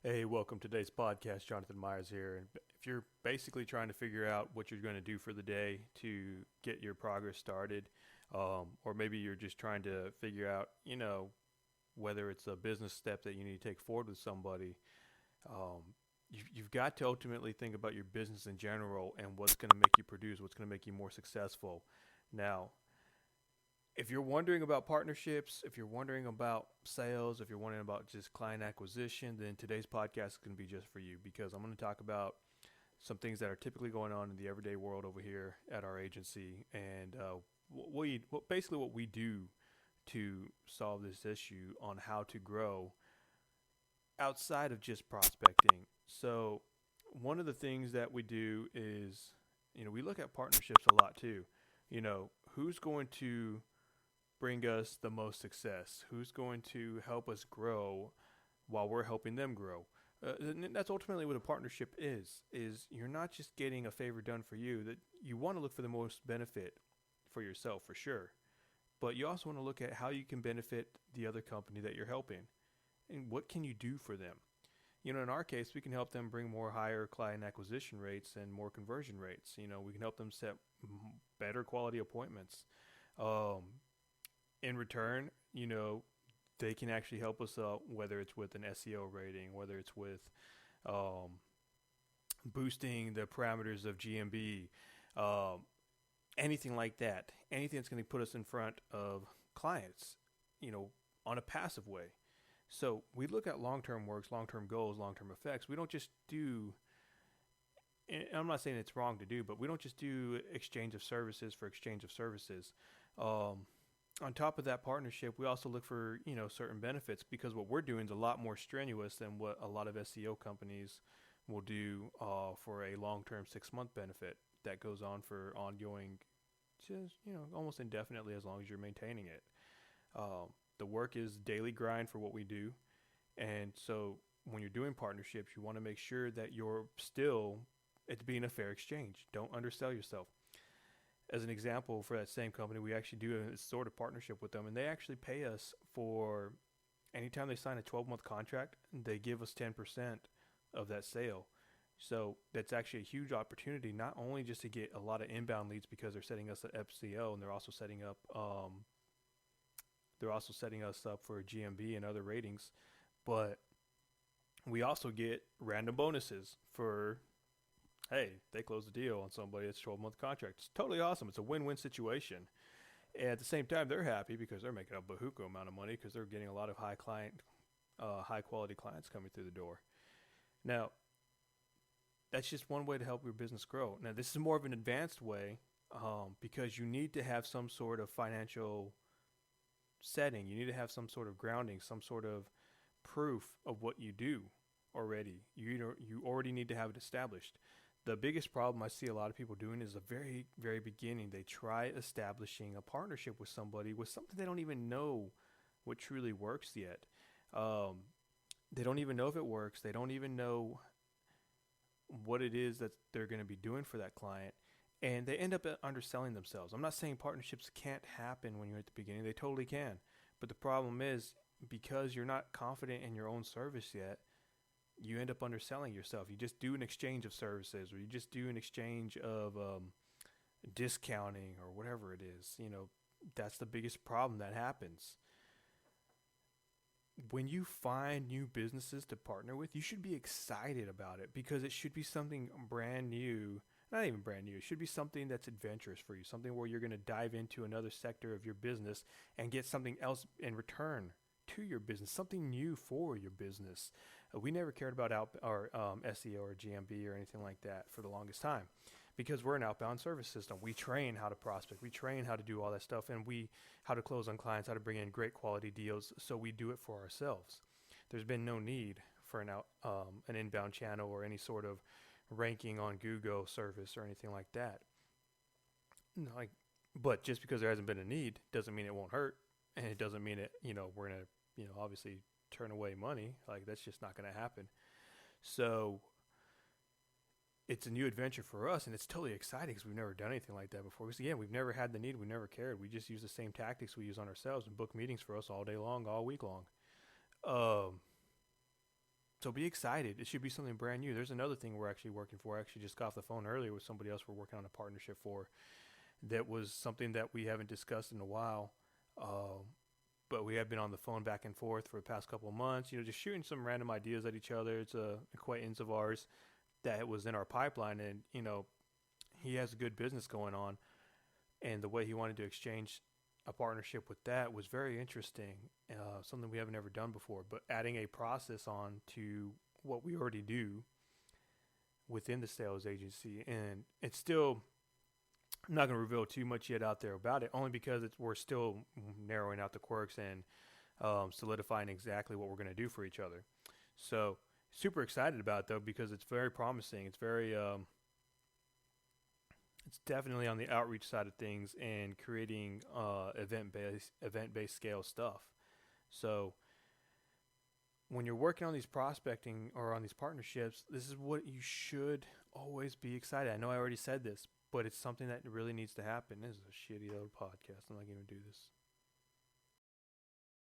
Hey, welcome to today's podcast. Jonathan Myers here. And if you're basically trying to figure out what you're going to do for the day to get your progress started, or maybe you're just trying to figure out, whether it's a business step that you need to take forward with somebody, um, you've got to ultimately think about your business in general and what's going to make you produce, what's going to make you more successful. Now, if you're wondering about partnerships, if you're wondering about sales, if you're wondering about just client acquisition, then today's podcast is going to be just for you because I'm going to talk about some things that are typically going on in the everyday world over here at our agency and basically what we do to solve this issue on how to grow outside of just prospecting. So, one of the things that we do is, we look at partnerships a lot too. Who's going to bring us the most success? Who's going to help us grow while we're helping them grow? And that's ultimately what a partnership is you're not just getting a favor done for you, that you want to look for the most benefit for yourself for sure, but you also want to look at how you can benefit the other company that you're helping and what can you do for them. In our case, we can help them bring more higher client acquisition rates and more conversion rates. We can help them set better quality appointments. um, in return, they can actually help us out, whether it's with an SEO rating, whether it's with um, boosting the parameters of GMB, um, anything like that. Anything that's going to put us in front of clients, you know, on a passive way. So we look at long-term works, long-term goals, long-term effects. We don't just do, and I'm not saying it's wrong to do, but we don't just do exchange of services for exchange of services. Um, on top of that partnership, we also look for certain benefits because what we're doing is a lot more strenuous than what a lot of SEO companies will do for a long-term 6-month benefit that goes on for ongoing, just almost indefinitely as long as you're maintaining it. The work is daily grind for what we do, and so when you're doing partnerships, you want to make sure that you're still it's being a fair exchange. Don't undersell yourself. As an example, for that same company, we actually do a sort of partnership with them, and they actually pay us for anytime they sign a 12-month contract, they give us 10% of that sale. So that's actually a huge opportunity, not only just to get a lot of inbound leads because they're setting us at FCO and they're also setting us up for GMB and other ratings, but we also get random bonuses for, hey, they closed a deal on somebody that's 12-month contract. It's totally awesome. It's a win-win situation. And at the same time, they're happy because they're making a bahuko amount of money because they're getting a lot of high quality clients coming through the door. Now, that's just one way to help your business grow. Now, this is more of an advanced way because you need to have some sort of financial setting. You need to have some sort of grounding, some sort of proof of what you do already. You already need to have it established. The biggest problem I see a lot of people doing is the very, very beginning. They try establishing a partnership with somebody with something they don't even know what truly works yet. Um, they don't even know if it works. They don't even know what it is that they're going to be doing for that client. And they end up underselling themselves. I'm not saying partnerships can't happen when you're at the beginning. They totally can. But the problem is because you're not confident in your own service yet, you end up underselling yourself. You just do an exchange of services, or you just do an exchange of discounting, or whatever it is. That's the biggest problem that happens. When you find new businesses to partner with, you should be excited about it because it should be something brand new. Not even brand new. It should be something that's adventurous for you, something where you're going to dive into another sector of your business and get something else in return to your business, something new for your business. We never cared about SEO or GMB or anything like that for the longest time because we're an outbound service system. We train how to prospect, we train how to do all that stuff, and how to close on clients, how to bring in great quality deals. So we do it for ourselves. There's been no need for an inbound channel or any sort of ranking on Google service or anything like that. Like, but just because there hasn't been a need doesn't mean it won't hurt, and it doesn't mean it. We're gonna obviously turn away money. Like, that's just not gonna happen. So it's a new adventure for us, and it's totally exciting because we've never done anything like that before. Because again, we've never had the need, we never cared. We just use the same tactics we use on ourselves and book meetings for us all day long, all week long. Um, So be excited. It should be something brand new. There's another thing we're actually working for. I actually just got off the phone earlier with somebody else we're working on a partnership for. That was something that we haven't discussed in a while. Um, but we have been on the phone back and forth for the past couple of months, just shooting some random ideas at each other. It's a acquaintance of ours that was in our pipeline, and he has a good business going on, and the way he wanted to exchange a partnership with that was very interesting. Something we haven't ever done before, but adding a process on to what we already do within the sales agency, and it's still. I'm not going to reveal too much yet out there about it, only because we're still narrowing out the quirks and solidifying exactly what we're going to do for each other. So super excited about it though, because it's very promising. It's very it's definitely on the outreach side of things and creating event based scale stuff. So when you're working on these prospecting or on these partnerships, this is what you should always be excited. I know I already said this, but it's something that really needs to happen. This is a shitty old podcast. I'm not going to do this.